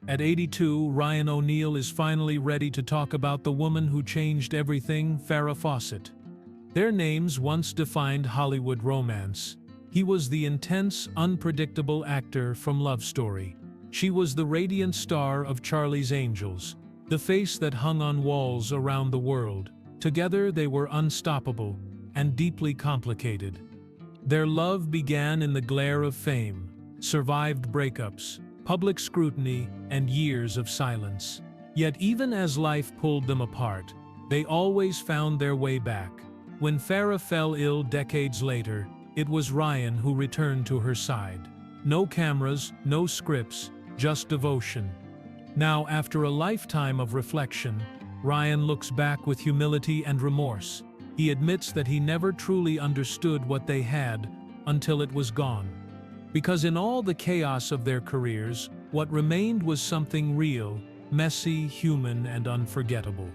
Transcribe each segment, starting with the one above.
At 82, Ryan O'Neal is finally ready to talk about the woman who changed everything, Farrah Fawcett. Their names once defined Hollywood romance. He was the intense, unpredictable actor from Love Story. She was the radiant star of Charlie's Angels, the face that hung on walls around the world. Together they were unstoppable and deeply complicated. Their love began in the glare of fame, survived breakups, public scrutiny, and years of silence. Yet even as life pulled them apart, they always found their way back. When Farrah fell ill decades later, it was Ryan who returned to her side. No cameras, no scripts, just devotion. Now, after a lifetime of reflection, Ryan looks back with humility and remorse. He admits that he never truly understood what they had until it was gone. Because in all the chaos of their careers, what remained was something real, messy, human, and unforgettable.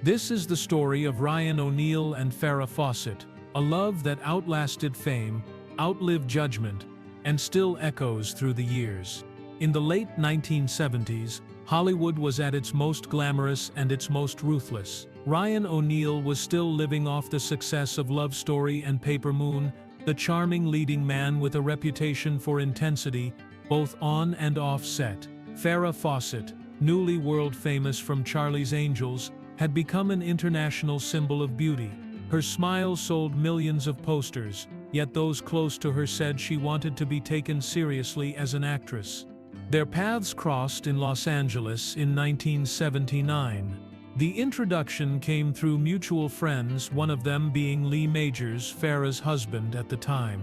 This is the story of Ryan O'Neal and Farrah Fawcett, a love that outlasted fame, outlived judgment, and still echoes through the years. In the late 1970s, Hollywood was at its most glamorous and its most ruthless. Ryan O'Neal was still living off the success of Love Story and Paper Moon, the charming leading man with a reputation for intensity, both on and off set. Farrah Fawcett, newly world-famous from Charlie's Angels, had become an international symbol of beauty. Her smile sold millions of posters, yet those close to her said she wanted to be taken seriously as an actress. Their paths crossed in Los Angeles in 1979. The introduction came through mutual friends, one of them being Lee Majors, Farrah's husband at the time.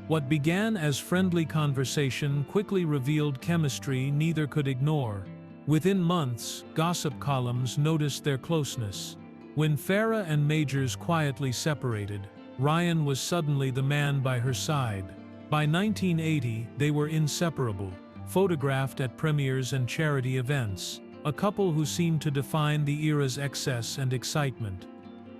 What began as friendly conversation quickly revealed chemistry neither could ignore. Within months, gossip columns noticed their closeness. When Farrah and Majors quietly separated, Ryan was suddenly the man by her side. By 1980, they were inseparable, photographed at premieres and charity events, a couple who seemed to define the era's excess and excitement.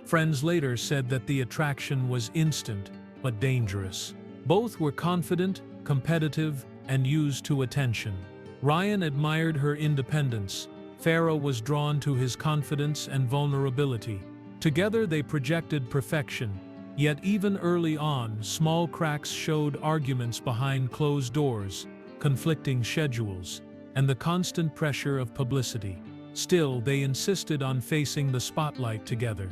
Friends later said that the attraction was instant, but dangerous. Both were confident, competitive, and used to attention. Ryan admired her independence. Farrah was drawn to his confidence and vulnerability. Together they projected perfection. Yet even early on, small cracks showed arguments behind closed doors, conflicting schedules, and the constant pressure of publicity. Still, they insisted on facing the spotlight together.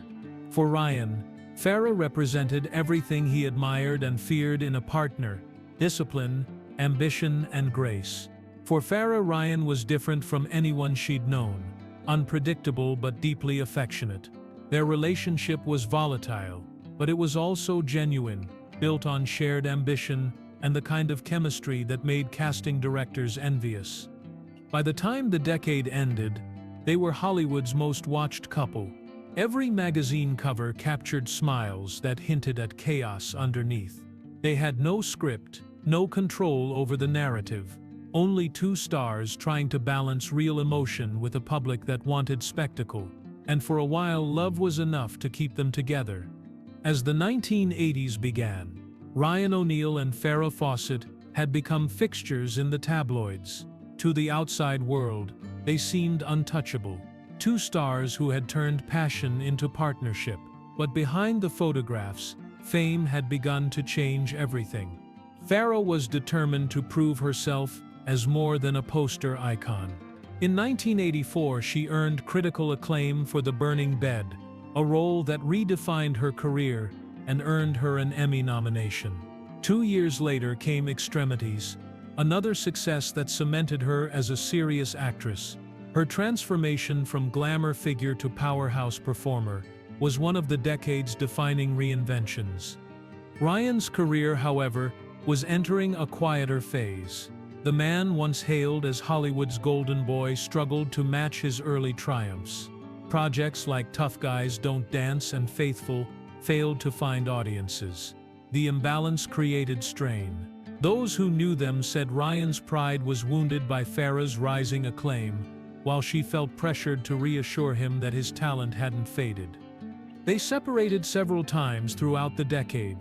For Ryan, Farrah represented everything he admired and feared in a partner: discipline, ambition, and grace. For Farrah, Ryan was different from anyone she'd known, unpredictable but deeply affectionate. Their relationship was volatile, but it was also genuine, built on shared ambition and the kind of chemistry that made casting directors envious. By the time the decade ended, they were Hollywood's most watched couple. Every magazine cover captured smiles that hinted at chaos underneath. They had no script, no control over the narrative. Only two stars trying to balance real emotion with a public that wanted spectacle. And for a while, love was enough to keep them together. As the 1980s began, Ryan O'Neal and Farrah Fawcett had become fixtures in the tabloids. To the outside world, they seemed untouchable. Two stars who had turned passion into partnership. But behind the photographs, fame had begun to change everything. Farrah was determined to prove herself as more than a poster icon. In 1984, she earned critical acclaim for The Burning Bed, a role that redefined her career and earned her an Emmy nomination. 2 years later came Extremities, another success that cemented her as a serious actress. Her transformation from glamour figure to powerhouse performer was one of the decade's defining reinventions. Ryan's career, however, was entering a quieter phase. The man once hailed as Hollywood's golden boy struggled to match his early triumphs. Projects like Tough Guys Don't Dance and Faithful failed to find audiences. The imbalance created strain. Those who knew them said Ryan's pride was wounded by Farrah's rising acclaim, while she felt pressured to reassure him that his talent hadn't faded. They separated several times throughout the decade,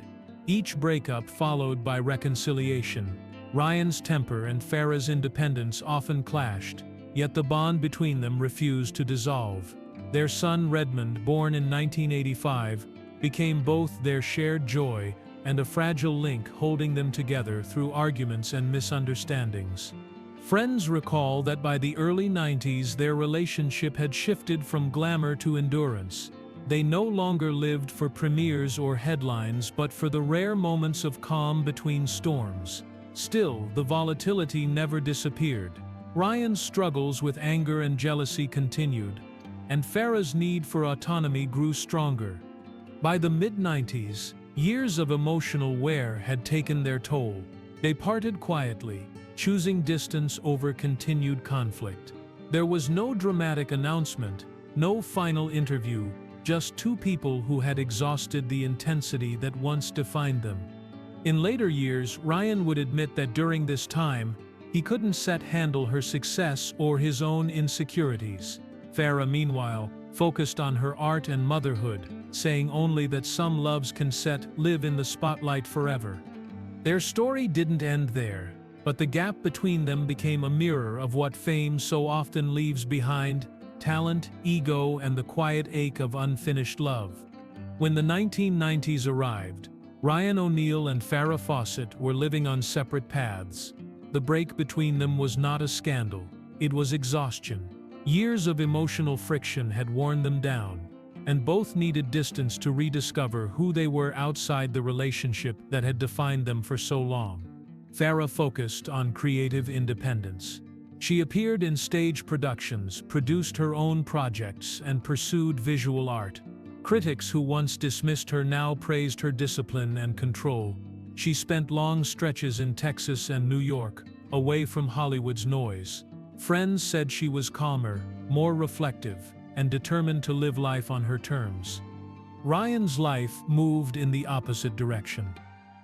each breakup followed by reconciliation. Ryan's temper and Farrah's independence often clashed, yet the bond between them refused to dissolve. Their son Redmond, born in 1985, became both their shared joy and a fragile link holding them together through arguments and misunderstandings. Friends recall that by the early 90s their relationship had shifted from glamour to endurance. They no longer lived for premieres or headlines but for the rare moments of calm between storms. Still, the volatility never disappeared. Ryan's struggles with anger and jealousy continued, and Farrah's need for autonomy grew stronger. By the mid-90s, years of emotional wear had taken their toll. They parted quietly, choosing distance over continued conflict. There was no dramatic announcement, no final interview, just two people who had exhausted the intensity that once defined them. In later years, Ryan would admit that during this time, he couldn't handle her success or his own insecurities. Farrah, meanwhile, focused on her art and motherhood, saying only that some loves can live in the spotlight forever. Their story didn't end there, but the gap between them became a mirror of what fame so often leaves behind: talent, ego, and the quiet ache of unfinished love. When the 1990s arrived, Ryan O'Neal and Farrah Fawcett were living on separate paths. The break between them was not a scandal, it was exhaustion. Years of emotional friction had worn them down, and both needed distance to rediscover who they were outside the relationship that had defined them for so long. Farrah focused on creative independence. She appeared in stage productions, produced her own projects, and pursued visual art. Critics who once dismissed her now praised her discipline and control. She spent long stretches in Texas and New York, away from Hollywood's noise. Friends said she was calmer, more reflective, and determined to live life on her terms. Ryan's life moved in the opposite direction.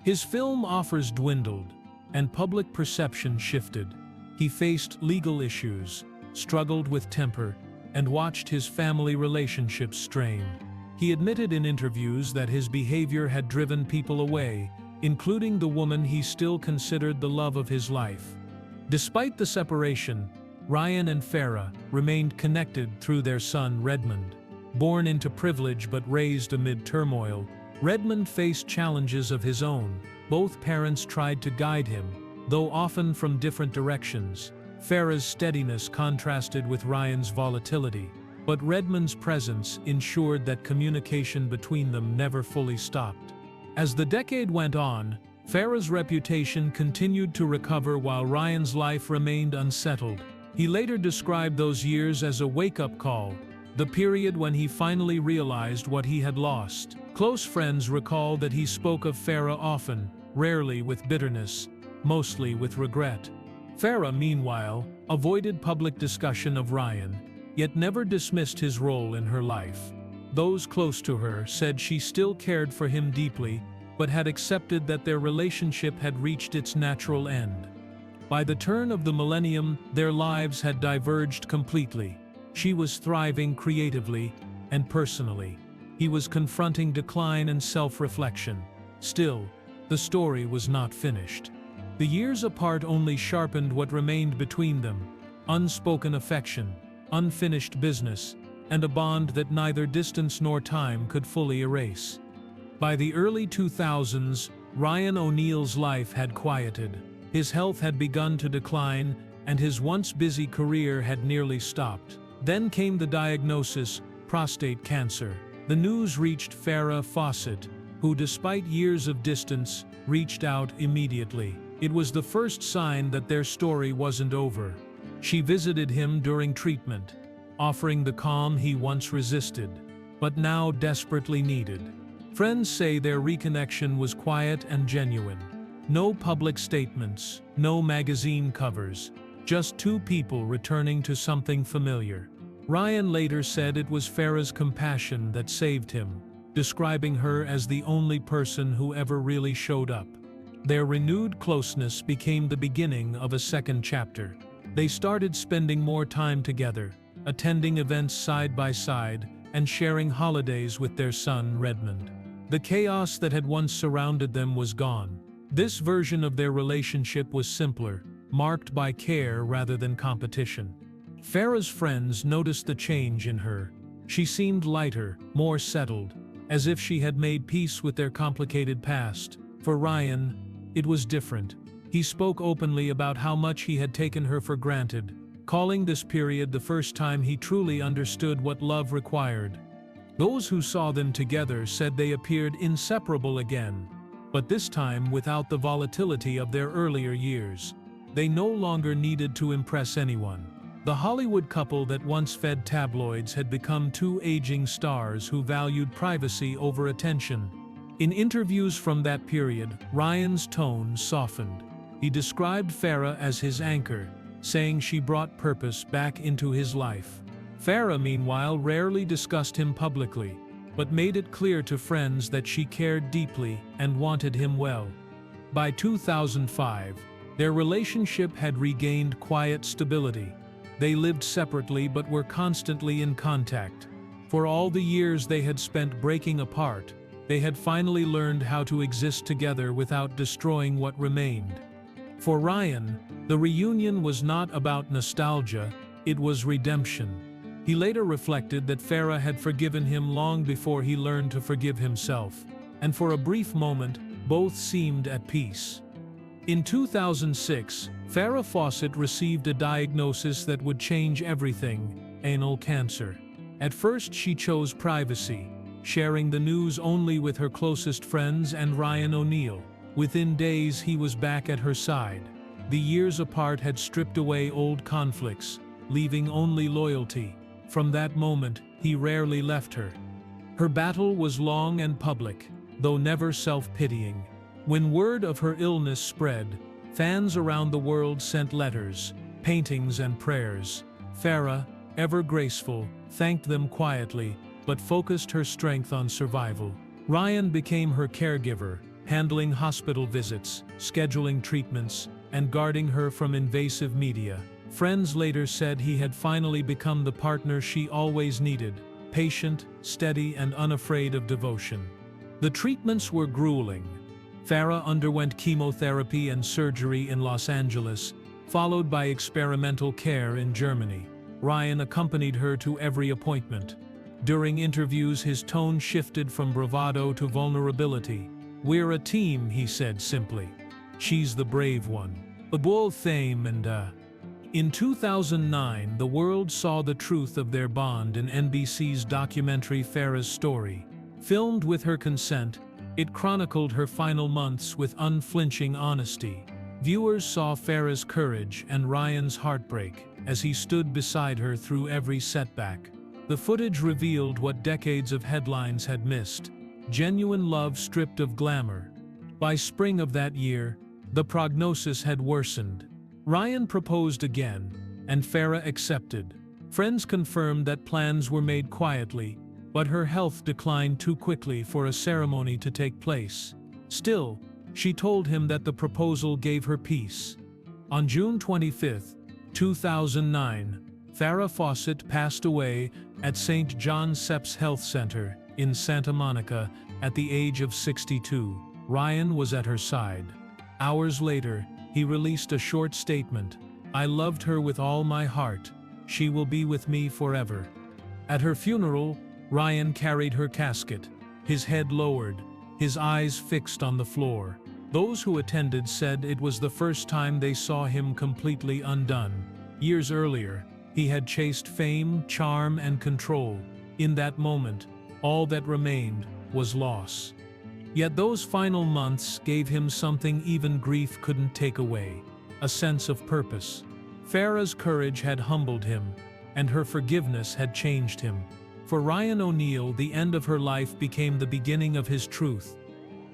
His film offers dwindled, and public perception shifted. He faced legal issues, struggled with temper, and watched his family relationships strain. He admitted in interviews that his behavior had driven people away, including the woman he still considered the love of his life. Despite the separation, Ryan and Farrah remained connected through their son Redmond. Born into privilege but raised amid turmoil, Redmond faced challenges of his own. Both parents tried to guide him, though often from different directions. Farrah's steadiness contrasted with Ryan's volatility, but Redmond's presence ensured that communication between them never fully stopped. As the decade went on, Farrah's reputation continued to recover while Ryan's life remained unsettled. He later described those years as a wake-up call, the period when he finally realized what he had lost. Close friends recall that he spoke of Farrah often, rarely with bitterness, mostly with regret. Farrah, meanwhile, avoided public discussion of Ryan, yet never dismissed his role in her life. Those close to her said she still cared for him deeply, but had accepted that their relationship had reached its natural end. By the turn of the millennium, their lives had diverged completely. She was thriving creatively and personally. He was confronting decline and self-reflection. Still, the story was not finished. The years apart only sharpened what remained between them: unspoken affection, unfinished business, and a bond that neither distance nor time could fully erase. By the early 2000s, Ryan O'Neal's life had quieted. His health had begun to decline, and his once busy career had nearly stopped. Then came the diagnosis: prostate cancer. The news reached Farrah Fawcett, who, despite years of distance, reached out immediately. It was the first sign that their story wasn't over. She visited him during treatment, offering the calm he once resisted, but now desperately needed. Friends say their reconnection was quiet and genuine. No public statements, no magazine covers, just two people returning to something familiar. Ryan later said it was Farrah's compassion that saved him, describing her as the only person who ever really showed up. Their renewed closeness became the beginning of a second chapter. They started spending more time together, attending events side by side, and sharing holidays with their son Redmond. The chaos that had once surrounded them was gone. This version of their relationship was simpler, marked by care rather than competition. Farrah's friends noticed the change in her. She seemed lighter, more settled, as if she had made peace with their complicated past. For Ryan, it was different. He spoke openly about how much he had taken her for granted, calling this period the first time he truly understood what love required. Those who saw them together said they appeared inseparable again, but this time without the volatility of their earlier years. They no longer needed to impress anyone. The Hollywood couple that once fed tabloids had become two aging stars who valued privacy over attention. In interviews from that period, Ryan's tone softened. He described Farrah as his anchor, saying she brought purpose back into his life. Farrah, meanwhile, rarely discussed him publicly, but made it clear to friends that she cared deeply and wanted him well. By 2005, their relationship had regained quiet stability. They lived separately but were constantly in contact. For all the years they had spent breaking apart, they had finally learned how to exist together without destroying what remained. For Ryan, the reunion was not about nostalgia, it was redemption. He later reflected that Farrah had forgiven him long before he learned to forgive himself, and for a brief moment, both seemed at peace. In 2006, Farrah Fawcett received a diagnosis that would change everything: anal cancer. At first she chose privacy, sharing the news only with her closest friends and Ryan O'Neal. Within days he was back at her side. The years apart had stripped away old conflicts, leaving only loyalty. From that moment, he rarely left her. Her battle was long and public, though never self-pitying. When word of her illness spread, fans around the world sent letters, paintings and prayers. Farrah, ever graceful, thanked them quietly, but focused her strength on survival. Ryan became her caregiver, handling hospital visits, scheduling treatments, and guarding her from invasive media. Friends later said he had finally become the partner she always needed: patient, steady, and unafraid of devotion. The treatments were grueling. Farrah underwent chemotherapy and surgery in Los Angeles, followed by experimental care in Germany. Ryan accompanied her to every appointment. During interviews, his tone shifted from bravado to vulnerability. "We're a team," he said simply. "She's the brave one. A bull fame and In 2009, the world saw the truth of their bond in NBC's documentary Farrah's Story. Filmed with her consent, it chronicled her final months with unflinching honesty. Viewers saw Farrah's courage and Ryan's heartbreak as he stood beside her through every setback. The footage revealed what decades of headlines had missed: genuine love stripped of glamour. By spring of that year, the prognosis had worsened. Ryan proposed again, and Farrah accepted. Friends confirmed that plans were made quietly, but her health declined too quickly for a ceremony to take place. Still, she told him that the proposal gave her peace. On June 25, 2009, Farrah Fawcett passed away at St. John Seps Health Center in Santa Monica at the age of 62. Ryan was at her side. Hours later, he released a short statement: "I loved her with all my heart. She will be with me forever." At her funeral, Ryan carried her casket, his head lowered, his eyes fixed on the floor. Those who attended said it was the first time they saw him completely undone. Years earlier, he had chased fame, charm, and control. In that moment, all that remained was loss. Yet those final months gave him something even grief couldn't take away: a sense of purpose. Farrah's courage had humbled him, and her forgiveness had changed him. For Ryan O'Neal, the end of her life became the beginning of his truth.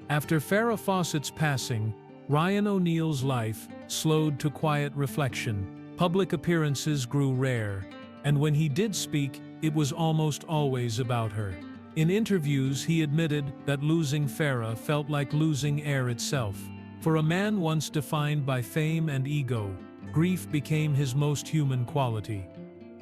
After Farrah Fawcett's passing, Ryan O'Neal's life slowed to quiet reflection. Public appearances grew rare, and when he did speak, it was almost always about her. In interviews, he admitted that losing Farrah felt like losing air itself. For a man once defined by fame and ego, grief became his most human quality.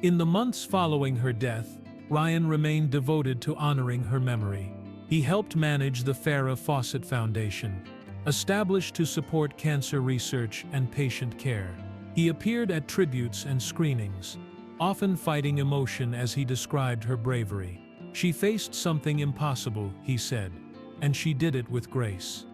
In the months following her death, Ryan remained devoted to honoring her memory. He helped manage the Farrah Fawcett Foundation, established to support cancer research and patient care. He appeared at tributes and screenings, often fighting emotion as he described her bravery. "She faced something impossible," he said, "and she did it with grace."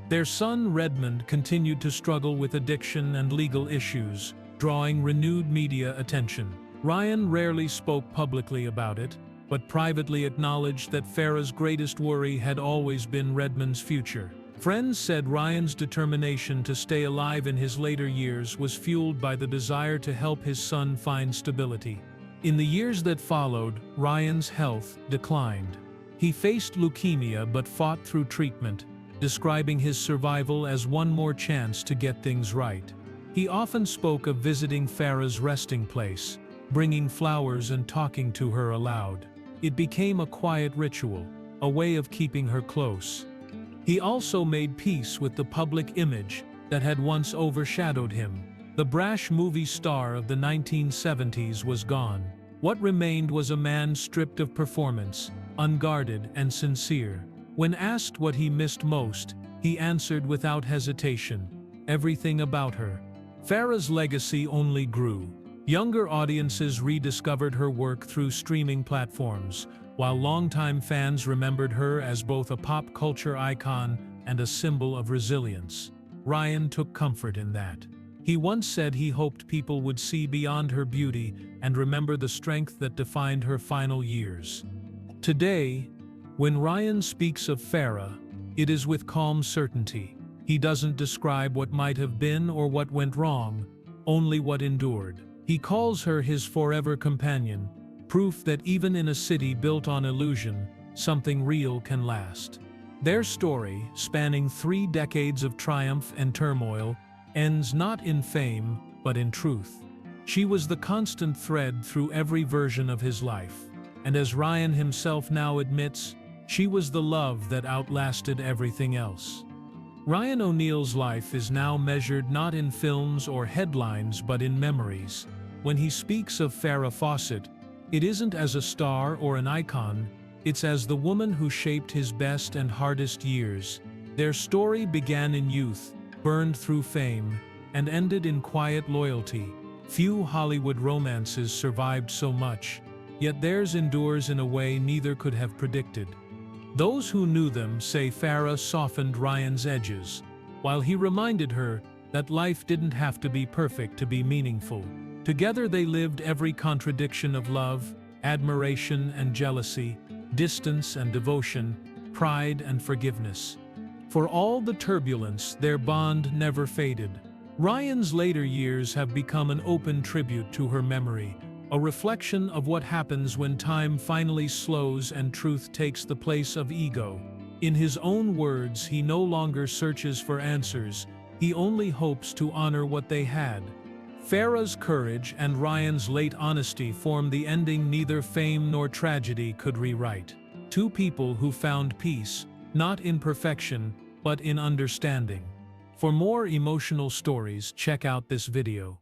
Their son Redmond continued to struggle with addiction and legal issues, drawing renewed media attention. Ryan rarely spoke publicly about it, but privately acknowledged that Farrah's greatest worry had always been Redmond's future. Friends said Ryan's determination to stay alive in his later years was fueled by the desire to help his son find stability. In the years that followed, Ryan's health declined. He faced leukemia but fought through treatment, describing his survival as one more chance to get things right. He often spoke of visiting Farrah's resting place, bringing flowers and talking to her aloud. It became a quiet ritual, a way of keeping her close. He also made peace with the public image that had once overshadowed him. The brash movie star of the 1970s was gone. What remained was a man stripped of performance, unguarded and sincere. When asked what he missed most, he answered without hesitation, "Everything about her." Farrah's legacy only grew. Younger audiences rediscovered her work through streaming platforms, while longtime fans remembered her as both a pop culture icon and a symbol of resilience. Ryan took comfort in that. He once said he hoped people would see beyond her beauty and remember the strength that defined her final years. Today, when Ryan speaks of Farrah, it is with calm certainty. He doesn't describe what might have been or what went wrong, only what endured. He calls her his forever companion, proof that even in a city built on illusion, something real can last. Their story, spanning 3 decades of triumph and turmoil, ends not in fame, but in truth. She was the constant thread through every version of his life, and as Ryan himself now admits, she was the love that outlasted everything else. Ryan O'Neal's life is now measured not in films or headlines but in memories. When he speaks of Farrah Fawcett, it isn't as a star or an icon, it's as the woman who shaped his best and hardest years. Their story began in youth, burned through fame, and ended in quiet loyalty. Few Hollywood romances survived so much, yet theirs endures in a way neither could have predicted. Those who knew them say Farrah softened Ryan's edges, while he reminded her that life didn't have to be perfect to be meaningful. Together they lived every contradiction of love, admiration and jealousy, distance and devotion, pride and forgiveness. For all the turbulence, their bond never faded. Ryan's later years have become an open tribute to her memory, a reflection of what happens when time finally slows and truth takes the place of ego. In his own words, he no longer searches for answers, he only hopes to honor what they had. Farrah's courage and Ryan's late honesty form the ending neither fame nor tragedy could rewrite. 2 people who found peace, not in perfection, but in understanding. For more emotional stories, check out this video.